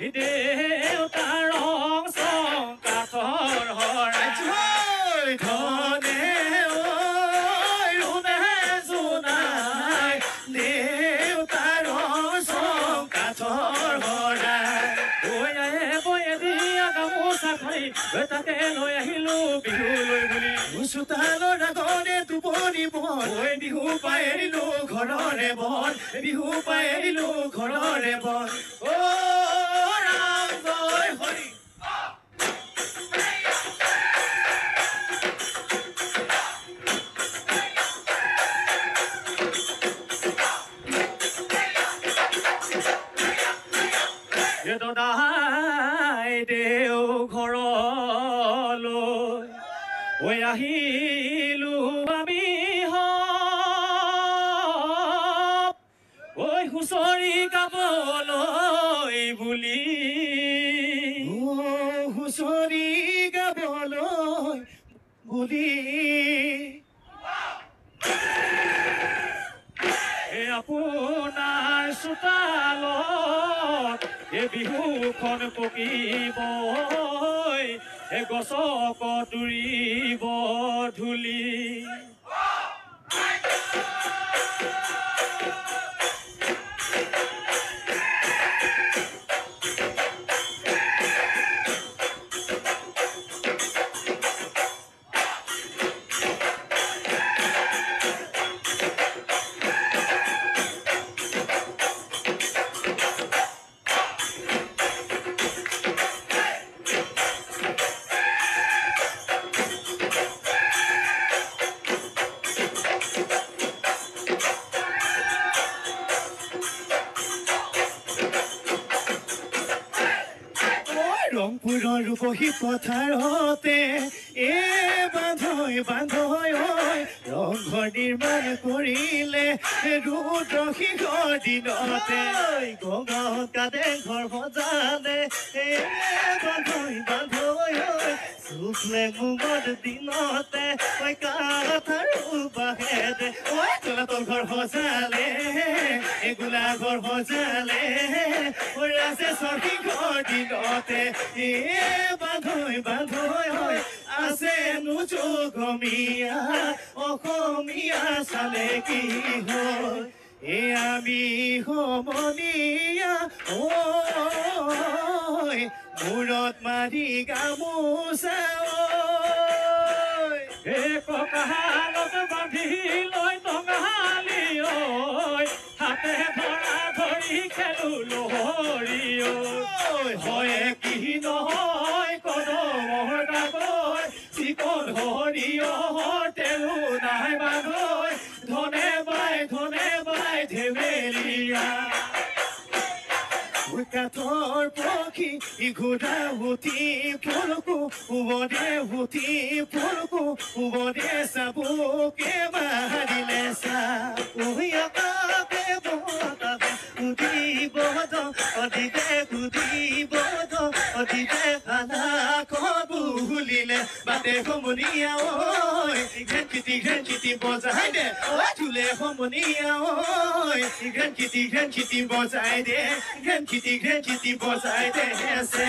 দেউতাৰ ৰং চং কাঠৰ হৰাই ধনে ৰুণে জোনাই দেউতাৰ ৰং চং কাঠৰ হৰাই বয়ে দিয়া গামোচা খাই তাকে লৈ আহিলো বিহুলৈ বুলি চোতালৰ আগতে টোপনি বন বিহু পাই এৰিলো ঘৰৰে বন বিহু পাই এৰিলো ঘৰৰে বন অ ৰাম জয় হৰি দাদাই দেও ঘৰলৈ ঐ আহিলো আমি ঐ হুঁচৰি গাবলৈ বুলি হুঁচৰি গাবলৈ বুলি আপোনাৰ চোতালত বিহুখন পকিব গছক তুৰিব ধূলি ৰংপুৰৰ বহি পথাৰতে বান্ধৈ বান্ধৈ ৰংঘৰ নিৰ্মাণ কৰিলে ৰুদ্ৰসিংহৰ দিনতে গগাঁৱত কাদে ঘৰ সজালে বান্ধৈ বান্ধৈ চুকলে মুগৰ দিনতে কাঠাৰো বাহেৰে তলাতল ঘৰ সজালে গোলা ঘৰ সজালে ৰাজেশ্বৰ সিংহৰ দিনতে বান্ধৈ বান্ধৈ আছে নোজগমীয়া অসমীয়া চালে কি হয় আমি সমনীয়া মূৰত মাৰি গামোচা কঁকালত বান্ধি লৈ টঙালি হাতে ধৰা ধৰি খেলো লহৰি হয় কি নহয় কদমৰ ডাগৈ চিকন সৰিয়হৰ তেলো নাই বাগৈ ধনে বাই ধেমেলীয়া কাঠৰ পক্ষী ঘোঁৰা উঠি ফুলকো উবদে উঠি ফুলকো উবদে চাবুকে মাৰিলে চাকে কুদিব অধিকে কুদিব অধিকে খানা বুলিলে বাটে সমনীয়া ঘেন চিটি বজাই দে চুলে সমনীয়া ঘেন চিটি বজাই দে ঘেন চিটি বজাই দে আছে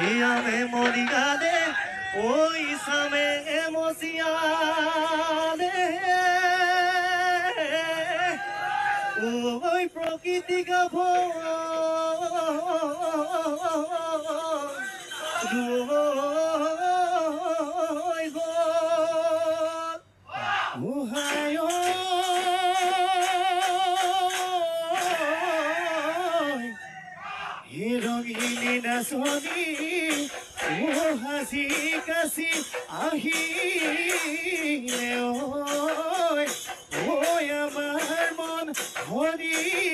Ame morigade, oi same emociade. Oi prokiti ka oi gol. Uhayo. Hirogini na soni, hasi kasi ahi oi, oi amar mon hori.